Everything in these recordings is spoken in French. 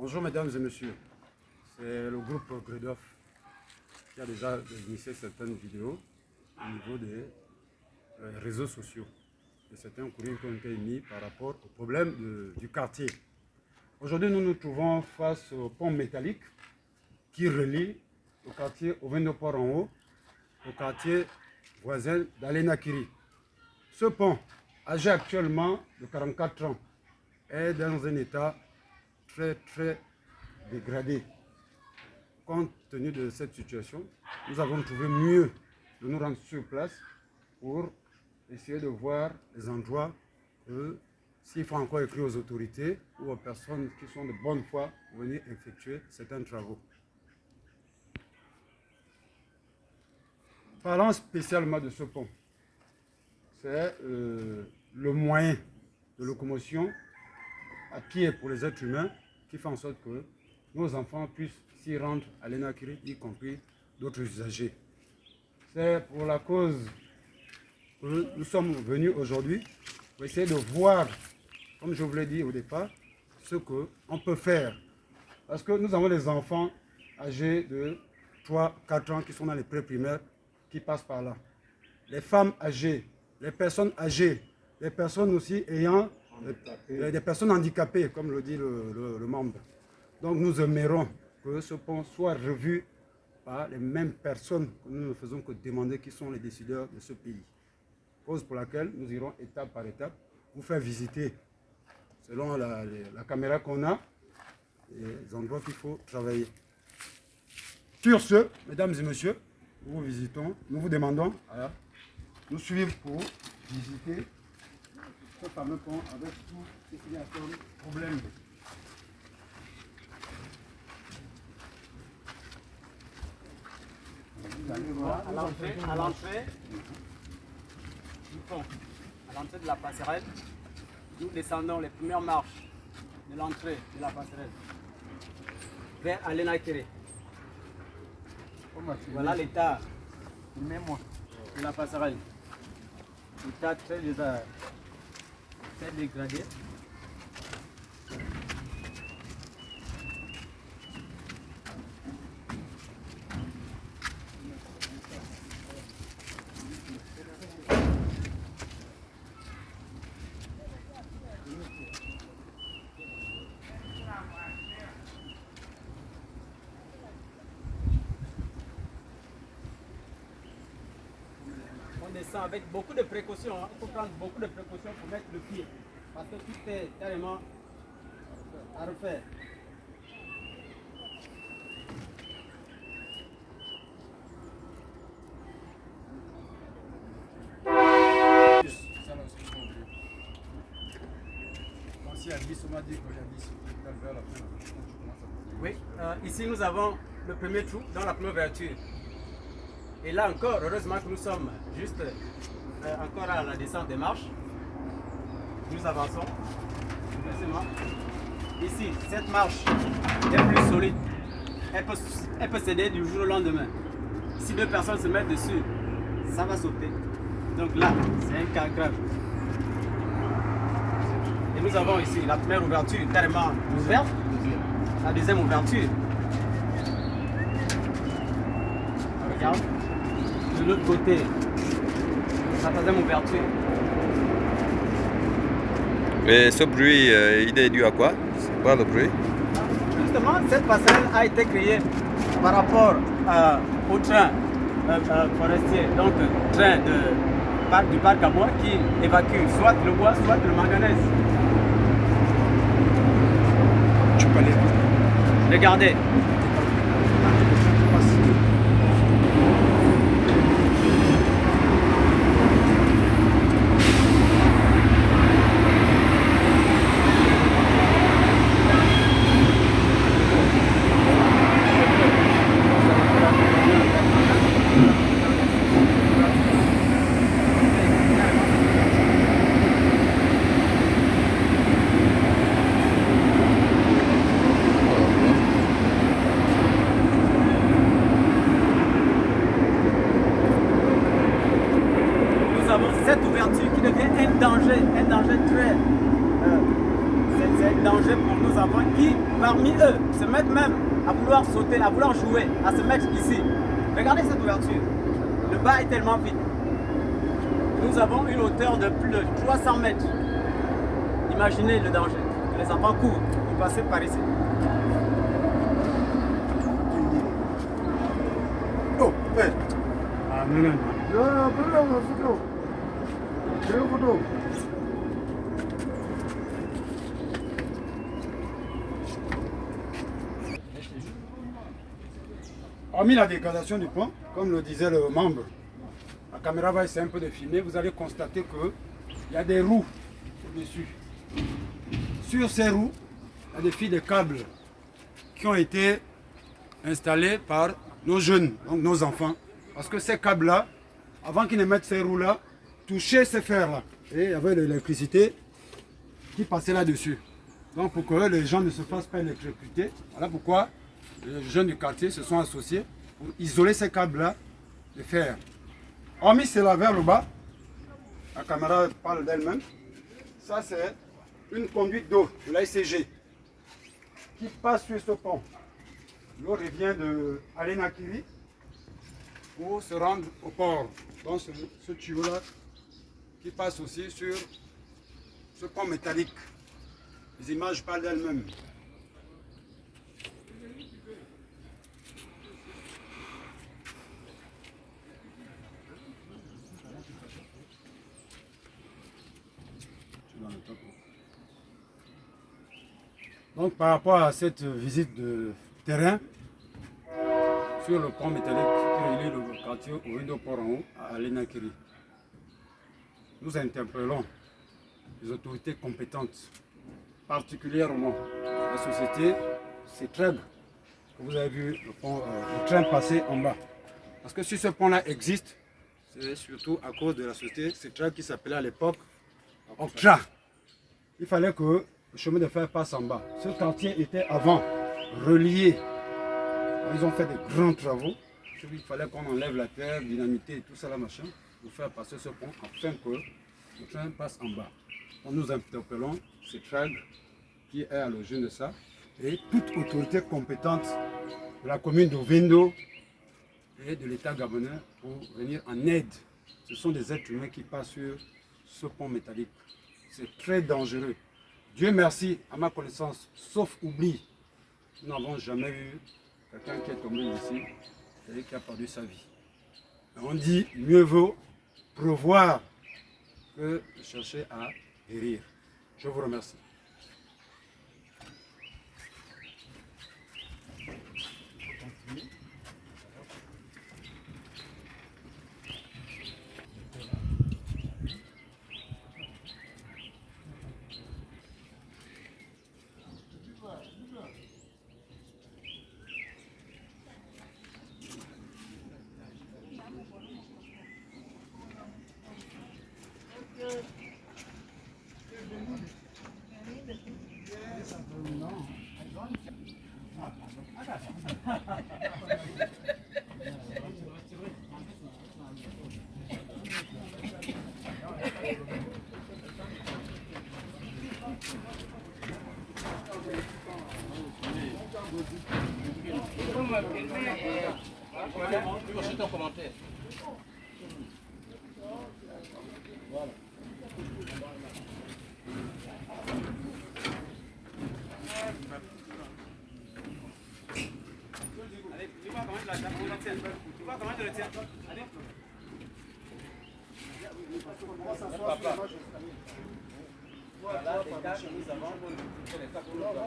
Bonjour mesdames et messieurs, c'est le groupe Gredoff qui a déjà initié certaines vidéos au niveau des réseaux sociaux et certains courriers qui ont été émis par rapport au problème du quartier. Aujourd'hui, nous nous trouvons face au pont métallique qui relie le quartier Ovendo-Port en haut au quartier voisin d'Alenakiri. Ce pont, âgé actuellement de 44 ans, est dans un état très dégradé. Compte tenu de cette situation, nous avons trouvé mieux de nous rendre sur place pour essayer de voir les endroits s'il faut encore écrire aux autorités ou aux personnes qui sont de bonne foi pour venir effectuer certains travaux. Parlons spécialement de ce pont. C'est le moyen de locomotion à pied pour les êtres humains qui fait en sorte que nos enfants puissent s'y rendre à l'Enakiri, y compris d'autres usagers. C'est pour la cause que nous sommes venus aujourd'hui pour essayer de voir, comme je vous l'ai dit au départ, ce qu'on peut faire. Parce que nous avons des enfants âgés de 3-4 ans qui sont dans les pré-primaires qui passent par là. Les femmes âgées, les personnes âgées, les personnes aussi ayant des personnes handicapées, comme le dit le membre. Donc nous aimerions que ce pont soit revu par les mêmes personnes que nous ne faisons que demander qui sont les décideurs de ce pays. Cause pour laquelle nous irons étape par étape vous faire visiter, selon la caméra qu'on a, les endroits qu'il faut travailler. Sur ce, mesdames et messieurs, nous vous demandons à nous suivre pour visiter ce fameux pont avec tout ce qu'il y a comme problème. À l'entrée du pont, à l'entrée de la passerelle, nous descendons les premières marches de l'entrée de la passerelle vers Alenakiri. Voilà l'état de la passerelle. L'état très dégradé. On descend avec beaucoup de précautions. Il faut prendre beaucoup de précautions pour mettre le pied. Parce que tout est carrément à refaire. Oui, ici nous avons le premier trou dans la première ouverture. Et là encore, heureusement que nous sommes juste encore à la descente des marches. Nous avançons. Ici, cette marche est plus solide. Elle peut céder du jour au lendemain. Si deux personnes se mettent dessus, ça va sauter. Donc là, c'est un cas grave. Et nous avons ici la première ouverture carrément ouverte. La deuxième ouverture. Regarde. De l'autre côté, la troisième ouverture. Et ce bruit, il est dû à quoi? C'est quoi le bruit? Justement, cette passerelle a été créée par rapport au train forestier, donc train du parc à bois qui évacue soit le bois, soit le manganèse. Tu peux aller. Regardez. un danger pour nos enfants qui, parmi eux, se mettent même à vouloir sauter, à vouloir jouer, à se mettre ici. Regardez cette ouverture. Le bas est tellement vide. Nous avons une hauteur de plus de 300 mètres. Imaginez le danger. Les enfants courent pour passer par ici. Oh, ouais. Ah, non, non, non. Non, photo. Hormis la dégradation du pont, comme le disait le membre, la caméra va essayer un peu de filmer, vous allez constater qu'il y a des roues au-dessus. Sur ces roues, il y a des fils de câbles qui ont été installés par nos jeunes, donc nos enfants. Parce que ces câbles-là, avant qu'ils ne mettent ces roues-là, touchaient ces fers-là. Et il y avait de l'électricité qui passait là-dessus. Donc pour que les gens ne se fassent pas électrocuter, voilà pourquoi les jeunes du quartier se sont associés pour isoler ces câbles-là de fer. Hormis cela vers le bas, la caméra parle d'elle-même, ça c'est une conduite d'eau de l'ACG qui passe sur ce pont. L'eau revient de Alenakiri pour se rendre au port. Donc ce tuyau-là qui passe aussi sur ce pont métallique. Les images parlent d'elles-mêmes. Donc par rapport à cette visite de terrain sur le pont métallique qui relie le quartier au Window Port en haut à Alenakiri, nous interpellons les autorités compétentes, particulièrement la société CETREG, que vous avez vu le train passer en bas. Parce que si ce pont-là existe, c'est surtout à cause de la société CETREG qui s'appelait à l'époque Octra. Il fallait que le chemin de fer passe en bas. Ce quartier était avant relié. Ils ont fait de grands travaux. Il fallait qu'on enlève la terre, dynamiter et tout ça, là, machin, pour faire passer ce pont afin que le train passe en bas. Donc nous interpellons CETREG qui est à l'origine de ça et toute autorité compétente de la commune de Vindo et de l'État gabonais pour venir en aide. Ce sont des êtres humains qui passent sur ce pont métallique. C'est très dangereux. Dieu merci, à ma connaissance, sauf oubli, nous n'avons jamais eu quelqu'un qui est tombé ici et qui a perdu sa vie. On dit mieux vaut prévoir que de chercher à guérir. Je vous remercie. Tu vois comment je le tiens? Allez. Voilà les cas que nous avons pour les cas que nous avons.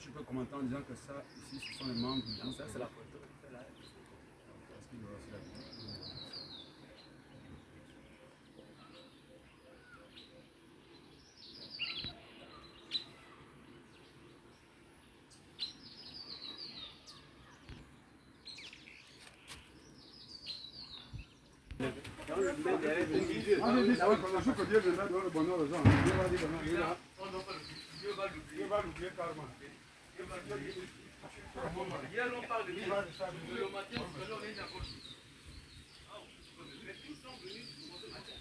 Tu peux commenter en disant que ça, ici, ce sont les membres du groupe. Ça, c'est la photo. Dieu va l'oublier carrément. Hier, on parle de le matin, parce que là, on est d'accord. Mais tous sont venus pour ce matin.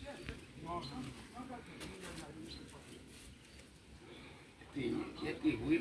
Thì, oui,